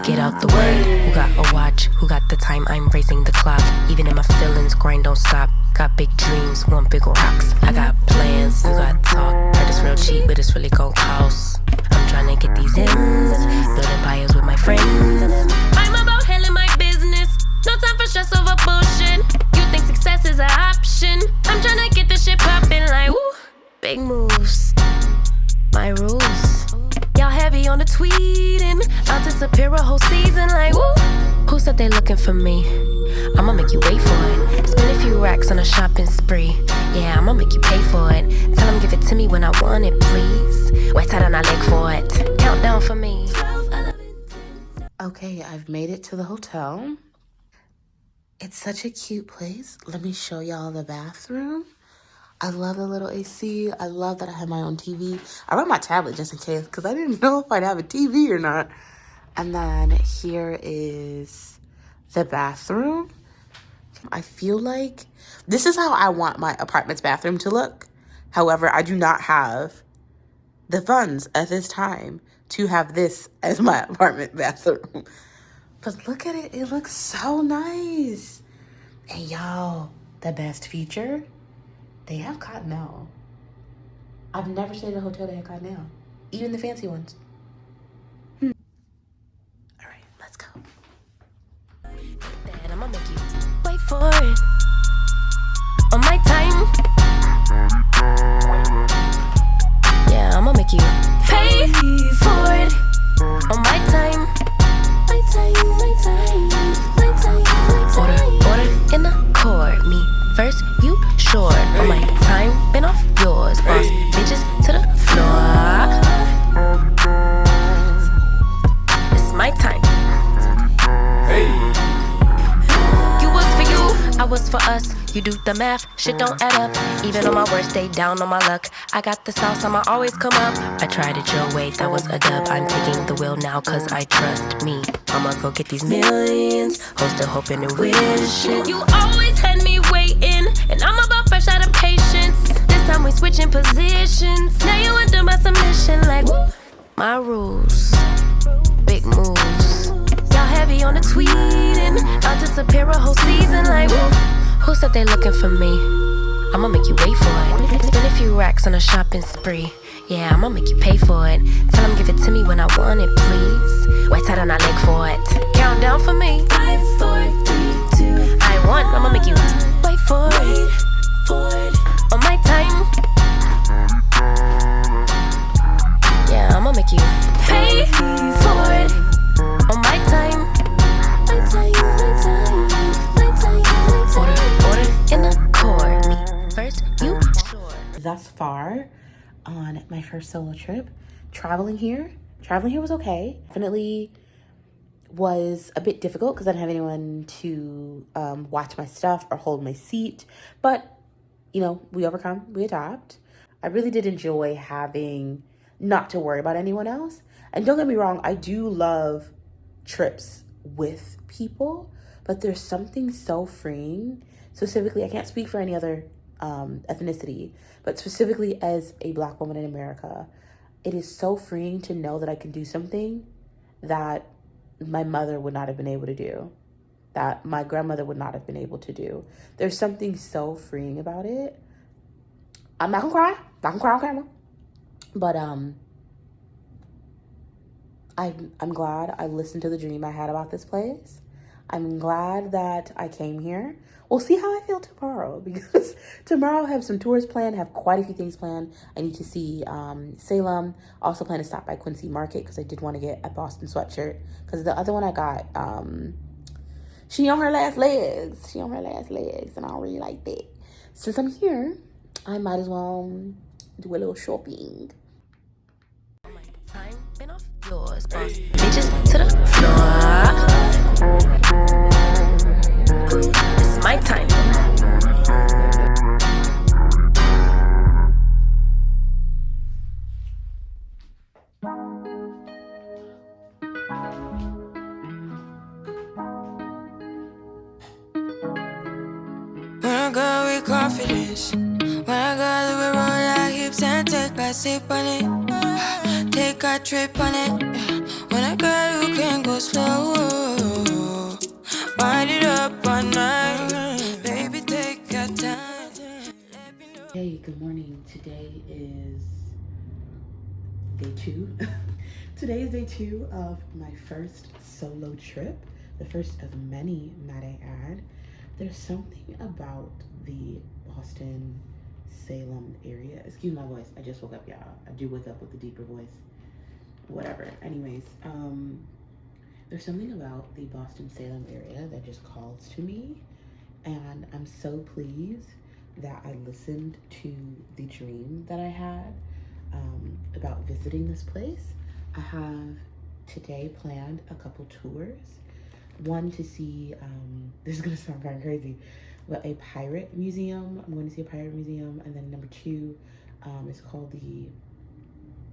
Get out the way, who got a watch, who got the time, I'm racing the clock. Even in my feelings, grind don't stop. Got big dreams, want big rocks. I got plans, you got talk. Heard it's real cheap, but it's really gon' cost. I'm tryna get these ends, building empires with my friends. I'm about handling my business, no time for stress over bullshit. You think success is an option, I'm tryna get this shit poppin' like woo. Big moves, my rules. Y'all heavy on the tweeting, I'll disappear a whole season like woo. Who said they looking for me? I'ma make you wait for it. Spend a few racks on a shopping spree. Yeah, I'ma make you pay for it. Tell them give it to me when I want it, please. Wait tight on I leg for it. Countdown for me. Okay, I've made it to the hotel. It's such a cute place. Let me show y'all the bathroom. I love the little AC. I love that I have my own TV. I brought my tablet just in case because I didn't know if I'd have a TV or not. And then here is the bathroom. I feel like this is how I want my apartment's bathroom to look. However, I do not have the funds at this time to have this as my apartment bathroom. But look at it. It looks so nice. And y'all, the best feature, they have cottonelle. I've never stayed in a hotel that had cottonelle. Even the fancy ones. All right, let's go. I'ma make you wait for it. On my time. Yeah, I'ma make you pay for it. On my time. My time, my time, my time, my time. Order in the court. Me first, you short. On my time, been off yours. Boss bitches to the floor. It's my time. Hey. I was for us, you do the math, shit don't add up. Even on my worst day, down on my luck. I got the sauce, I'ma always come up. I tried it your way, that was a dub. I'm taking the wheel now, cause I trust me. I'ma go get these millions, host still hoping and wishing. You always had me waiting, and I'm about fresh out of patience. This time we switching positions, now you under my submission like woo. My rules, big moves. Y'all heavy on the tweeting, I'll disappear a whole season like woo. Who said they looking for me? I'ma make you wait for it. Spend a few racks on a shopping spree. Yeah, I'ma make you pay for it. Tell them give it to me when I want it, please. Wait tight on I leg for it. Countdown for me. 5, 4, 3, 2. I want, I'ma make you wait for it. On my time. Yeah, I'ma make you pay for it. On my time. My time, my time, my time, my time. Order in the court. Me first, you short. Thus far on my first solo trip, traveling here was okay. Definitely was a bit difficult because I didn't have anyone to watch my stuff or hold my seat. But, you know, we overcome, we adapt. I really did enjoy having not to worry about anyone else. And don't get me wrong, I do love trips with people, but there's something so freeing. Specifically, I can't speak for any other ethnicity, but specifically as a Black woman in America, it is so freeing to know that I can do something that my mother would not have been able to do, that my grandmother would not have been able to do. There's something so freeing about it. I'm not gonna cry on camera, but I'm glad I listened to the dream I had about this place. I'm glad that I came here. We'll see how I feel tomorrow, because tomorrow I have some tours planned, have quite a few things planned. I need to see Salem. Also plan to stop by Quincy Market because I did want to get a Boston sweatshirt, because the other one I got, she on her last legs. And I don't really like that. Since I'm here, I might as well do a little shopping. Time been off yours, boss bitches to the floor. It's my time. When I got with confidence, when I got Louis roll like lips and take a sip on it. Take a trip on it. When a girl who can go slow, wind it up all night. Baby, take your time. Hey, good morning. Today is day 2. Today is day 2 of my first solo trip. The first of many, might I add. There's something about the Boston, Salem area. Excuse my voice. I just woke up, y'all. I do wake up with a deeper voice. Whatever. Anyways, there's something about the Boston, Salem area that just calls to me. And I'm so pleased that I listened to the dream that I had about visiting this place. I have today planned a couple tours. One to see, this is gonna sound kind of crazy, but a pirate museum. I'm going to see a pirate museum. And then number 2 is called the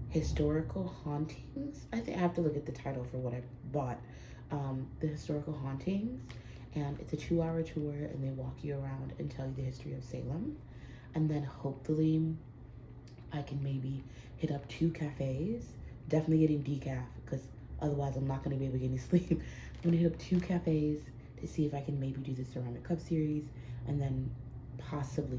Historical Hauntings. I think I have to look at the title for what I bought. The Historical Hauntings. And it's a 2-hour tour, and they walk you around and tell you the history of Salem. And then hopefully I can maybe hit up 2 cafes. Definitely getting decaf, because otherwise I'm not going to be able to get any sleep. I'm going to hit up 2 cafes to see if I can maybe do the Ceramic Cup series, and then possibly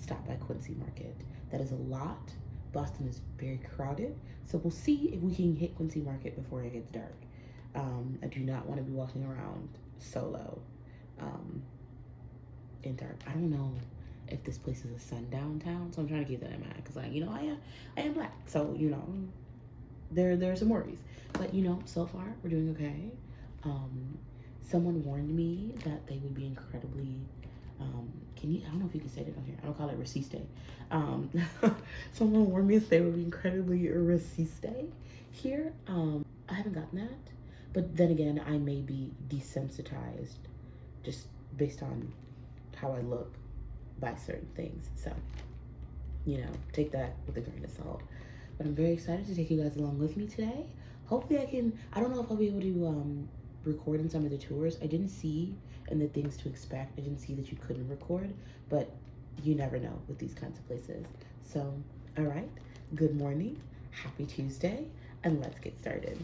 stop by Quincy Market. That is a lot. Boston is very crowded, so we'll see if we can hit Quincy Market before it gets dark. I do not want to be walking around solo in dark. I don't know if this place is a sundown town, so I'm trying to keep that in mind, because, like, you know, I am black, so, you know, there are some worries, but, you know, so far we're doing okay. Someone warned me that they would be incredibly I don't know if you can say that on here. I don't call it raciste. Someone warned me that they would be incredibly raciste here. I haven't gotten that. But then again, I may be desensitized just based on how I look by certain things. So, you know, take that with a grain of salt. But I'm very excited to take you guys along with me today. Hopefully I don't know if I'll be able to record in some of the tours. I didn't see in the things to expect. I didn't see that you couldn't record, but you never know with these kinds of places. So, all right, good morning, happy Tuesday, and let's get started.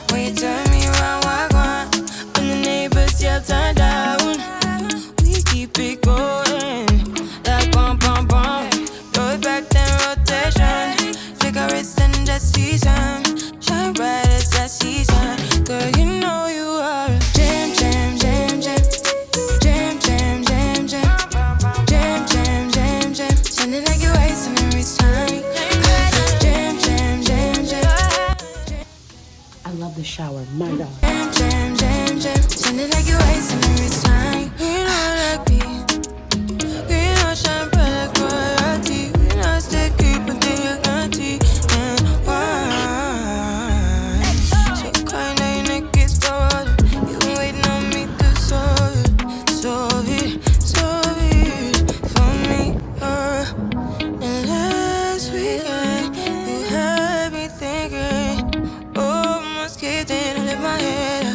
When you turn me around, when the neighbors yell turn down, we keep it going like bum bum bum. Throw it back then rotation, figure it's in the season, shine bright as that season. Girl, you know you are a jam jam jam jam, jam jam jam jam, jam jam jam jam, sounding like you're wasting every time. I love the shower, my God. Jam, jam, jam, jam, sounding like you're wasting every time. You know like me, you know shine bright like royalty. You know stay creep until you're empty and wine. So kind of your neck is stolen. You been waiting on me to solve it for me. And last weekend you had me thinking. Skating, I lift my head up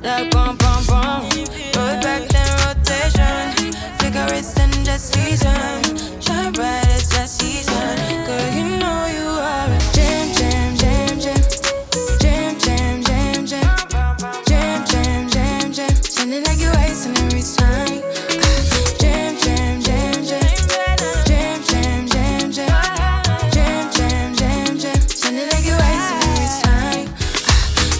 like bum bum bum. Throw it back then rotation, figure it's in the season, shine bright as that season. Girl, you know you are a jam jam jam jam, jam jam jam jam, jam jam jam jam, sounding like you're wasting every time. Jam jam jam jam, jam jam jam jam, jam jam jam jam, sounding like you're wasting every time.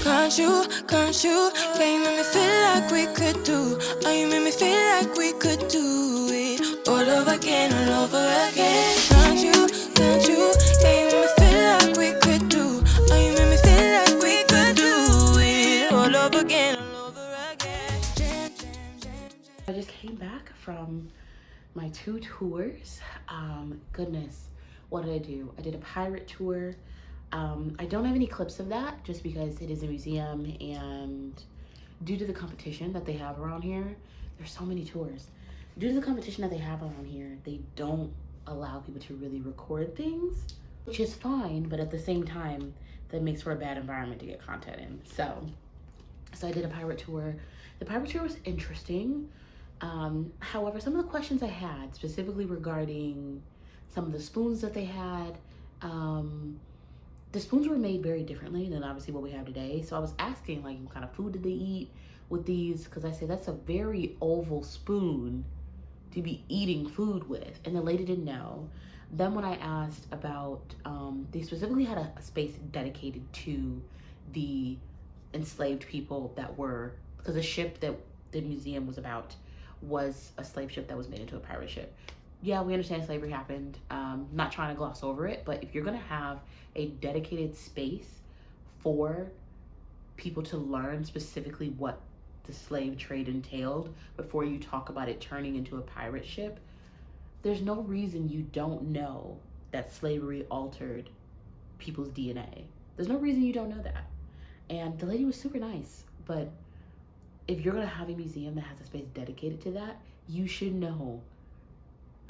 Can't you, yeah, you make me feel like we could do. Oh, you make me feel like we could do it all over again, all over again. Can't you, yeah, you make me feel like we could do. Oh, you make me feel like we could do it all over again, all over again. Jam, jam, jam, jam. I just came back from my 2 tours. Goodness, what did I do? I did a pirate tour. I don't have any clips of that just because it is a museum, and due to the competition that they have around here, there's so many tours. Due to the competition that they have around here, they don't allow people to really record things, which is fine, but at the same time, that makes for a bad environment to get content in. So I did a pirate tour. The pirate tour was interesting. However, some of the questions I had specifically regarding some of the spoons that they had, the spoons were made very differently than obviously what we have today. So I was asking, like, what kind of food did they eat with these? Because I said, that's a very oval spoon to be eating food with. And the lady didn't know. Then when I asked about, they specifically had a space dedicated to the enslaved people that were, because the ship that the museum was about was a slave ship that was made into a pirate ship. Yeah, we understand slavery happened. Not trying to gloss over it, but if you're gonna have a dedicated space for people to learn specifically what the slave trade entailed before you talk about it turning into a pirate ship, there's no reason you don't know that slavery altered people's DNA. There's no reason you don't know that. And the lady was super nice, but if you're gonna have a museum that has a space dedicated to that, you should know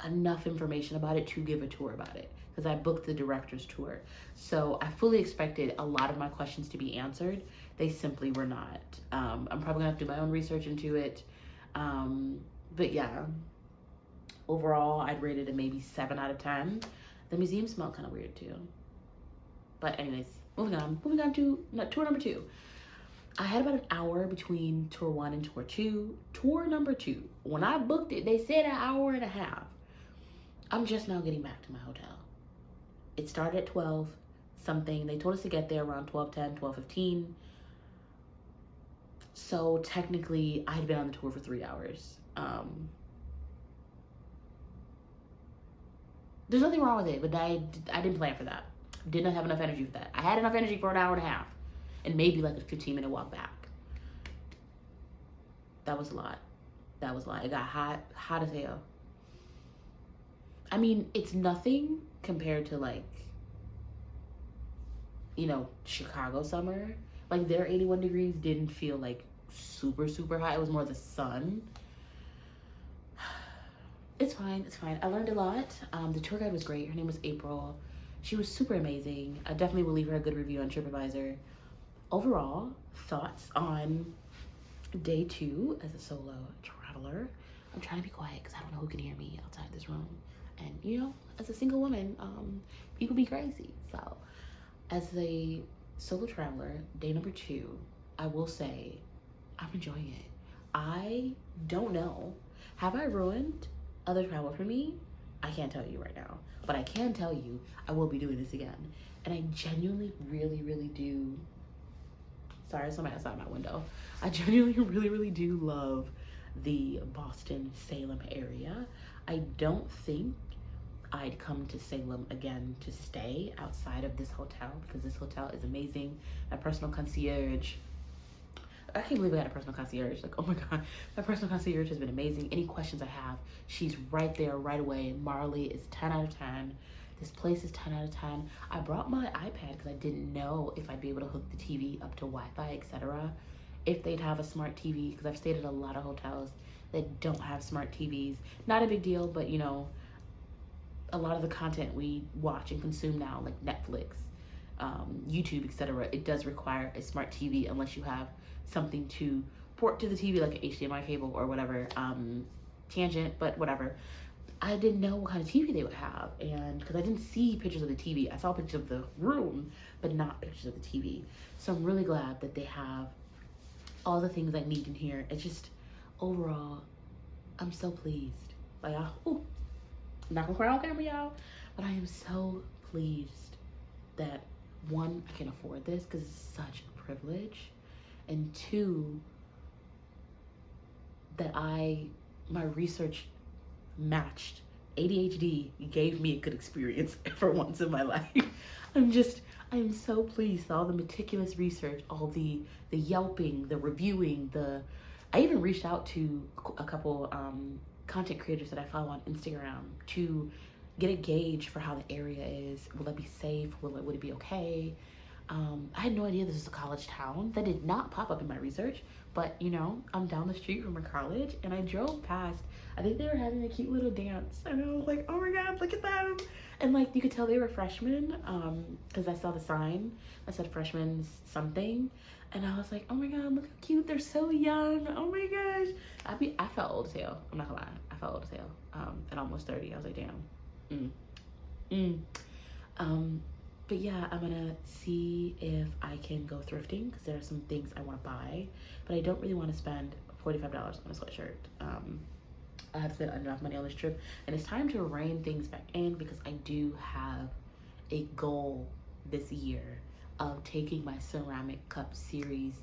enough information about it to give a tour about it, because I booked the director's tour. So I fully expected a lot of my questions to be answered. They simply were not. I'm probably gonna have to do my own research into it. But yeah, overall, I'd rate it a maybe 7 out of 10. The museum smelled kind of weird too. But anyways, moving on to tour number 2. I had about an hour between tour 1 and tour 2. Tour number 2, when I booked it, they said an hour and a half. I'm just now getting back to my hotel. It started at 12 something. They told us to get there around 12:10, 12:15. So technically, I had been on the tour for 3 hours. There's nothing wrong with it, but I didn't plan for that. Did not have enough energy for that. I had enough energy for an hour and a half and maybe like a 15-minute walk back. That was a lot. It got hot as hell. I mean, it's nothing compared to, like, you know, Chicago summer. Like, their 81 degrees didn't feel like super, super hot. It was more the sun. It's fine. I learned a lot. The tour guide was great. Her name was April. She was super amazing. I definitely will leave her a good review on TripAdvisor. Overall, thoughts on day 2 as a solo traveler. I'm trying to be quiet because I don't know who can hear me outside this room. And, you know, as a single woman, people be crazy. So, as a solo traveler, day number 2, I will say I'm enjoying it. I don't know. Have I ruined other travel for me? I can't tell you right now. But I can tell you I will be doing this again. And I genuinely, really, really do. Sorry, somebody outside my window. I genuinely, really, really do love the Boston, Salem area. I don't think I'd come to Salem again to stay outside of this hotel, because this hotel is amazing. My personal concierge, I can't believe I had a personal concierge. Like, oh my God, my personal concierge has been amazing. Any questions I have, she's right there right away. Marley is 10 out of 10. This place is 10 out of 10. I brought my iPad because I didn't know if I'd be able to hook the TV up to Wi-Fi, etc. If they'd have a smart TV, because I've stayed at a lot of hotels that don't have smart TVs. Not a big deal, but, you know, a lot of the content we watch and consume now, like Netflix, YouTube, etc., it does require a smart TV unless you have something to port to the TV, like an HDMI cable or whatever. Tangent, but whatever. I didn't know what kind of TV they would have, and because I didn't see pictures of the TV, I saw pictures of the room, but not pictures of the TV. So I'm really glad that they have all the things I need in here. It's just, overall, I'm so pleased. Like, I'm not gonna cry on camera, y'all, but I am so pleased that, 1, I can afford this because it's such a privilege, and 2, that my research matched. ADHD gave me a good experience for once in my life. I am so pleased. All the meticulous research, all the yelping, the reviewing, I even reached out to a couple content creators that I follow on Instagram to get a gauge for how the area is. Will it be safe? Would it be okay? I had no idea this was a college town. That did not pop up in my research, but you know, I'm down the street from a college and I drove past. I think they were having a cute little dance and I was like, oh my God, look at them. And like, you could tell they were freshmen because I saw the sign that said freshman something. And I was like, oh my God, look how cute. They're so young. Oh my gosh. I felt old as hell. I'm not gonna lie. I felt old as hell. At almost 30, I was like, damn. But yeah, I'm gonna see if I can go thrifting because there are some things I want to buy, but I don't really want to spend $45 on a sweatshirt. I have spent enough money on this trip, and it's time to rein things back in because I do have a goal this year of taking my ceramic cup series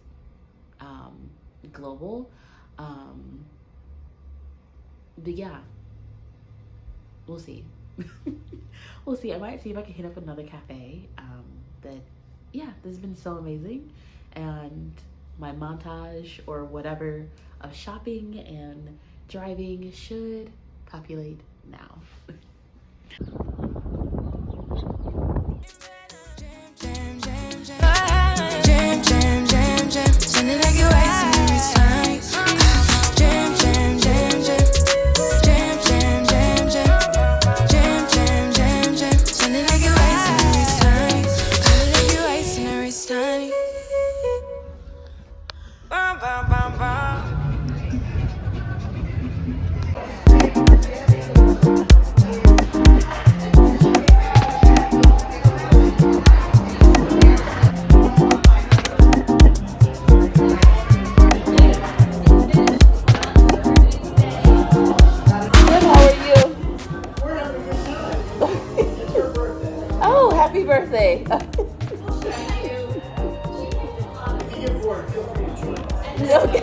global. But yeah, we'll see. We'll see. I might see if I can hit up another cafe. But yeah, this has been so amazing, and my montage or whatever of shopping and driving should populate now. Oh, happy birthday. Okay.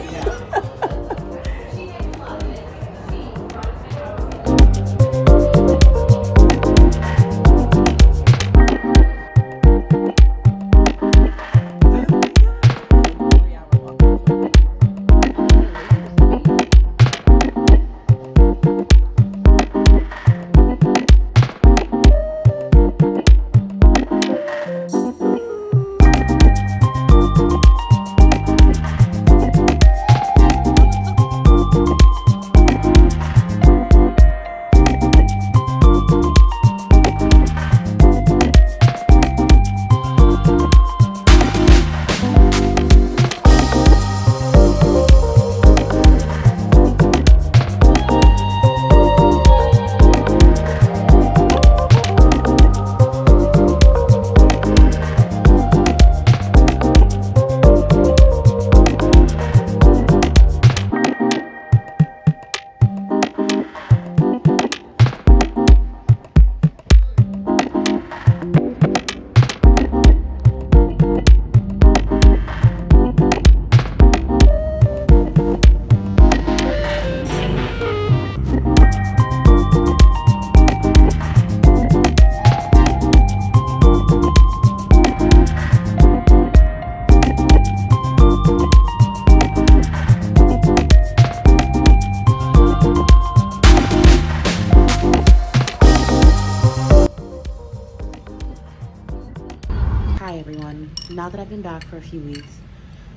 Hi everyone, now that I've been back for a few weeks,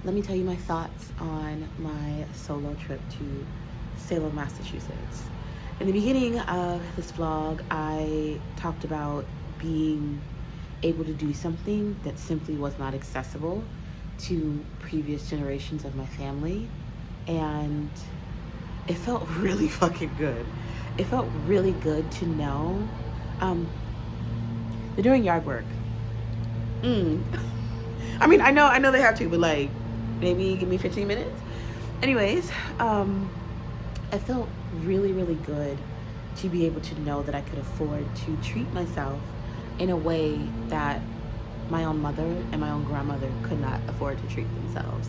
let me tell you my thoughts on my solo trip to Salem, Massachusetts. In the beginning of this vlog, I talked about being able to do something that simply was not accessible to previous generations of my family, and it felt really fucking good. It felt really good to know they're doing yard work. I mean, I know they have to, but like, maybe give me 15 minutes. Anyways, I felt really, really good to be able to know that I could afford to treat myself in a way that my own mother and my own grandmother could not afford to treat themselves.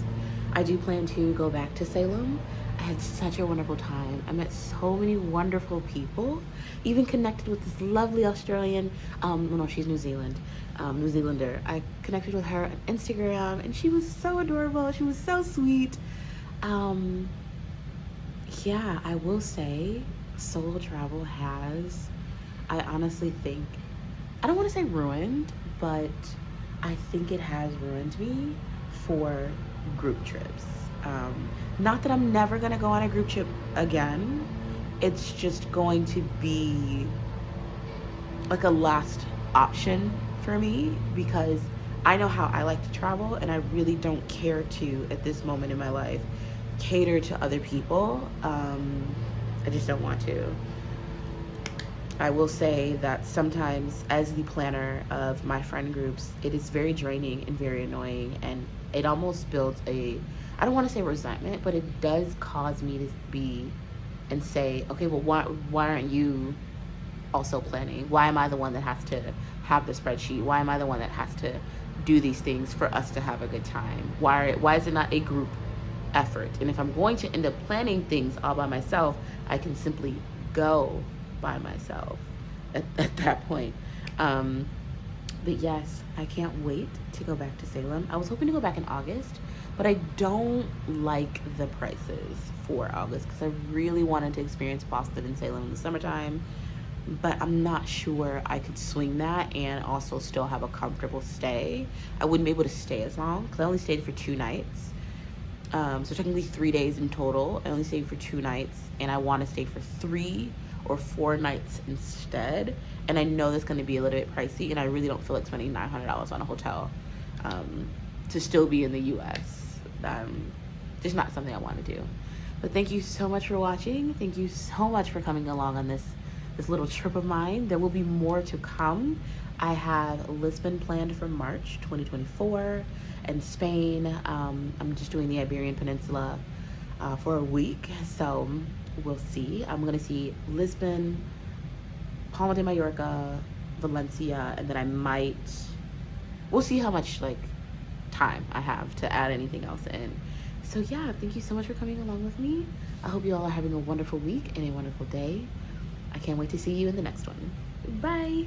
I do plan to go back to Salem. I had such a wonderful time. I met so many wonderful people, even connected with this lovely Australian, no, she's New Zealander. I connected with her on Instagram and she was so adorable. She was so sweet. Yeah, I will say solo travel has, I honestly think, I don't want to say ruined, but I think it has ruined me for group trips. Not that I'm never gonna go on a group trip again. It's just going to be like a last option for me because I know how I like to travel, and I really don't care to, at this moment in my life, cater to other people. I just don't want to. I will say that sometimes, as the planner of my friend groups, it is very draining and very annoying, and it almost builds a, I don't want to say resentment, but it does cause me to be and say, okay, well, why aren't you also planning? Why am I the one that has to have the spreadsheet? Why am I the one that has to do these things for us to have a good time? Why is it not a group effort? And if I'm going to end up planning things all by myself, I can simply go by myself at that point. But yes, I can't wait to go back to Salem. I was hoping to go back in August, but I don't like the prices for August because I really wanted to experience Boston and Salem in the summertime, but I'm not sure I could swing that and also still have a comfortable stay. I wouldn't be able to stay as long because I only stayed for 2 nights. So technically 3 days in total. I only stayed for 2 nights, and I want to stay for 3 or 4 nights instead. And I know that's going to be a little bit pricey, and I really don't feel like spending $900 on a hotel to still be in the US. Just not something I want to do. But thank you so much for watching. Thank you so much for coming along on this little trip of mine. There will be more to come. I have Lisbon planned for March 2024 and Spain. I'm just doing the Iberian Peninsula for a week, so we'll see. I'm gonna see Lisbon, Palma de Mallorca, Valencia, and then we'll see how much like time I have to add anything else in. So yeah, thank you so much for coming along with me. I hope you all are having a wonderful week and a wonderful day. I can't wait to see you in the next one. Bye.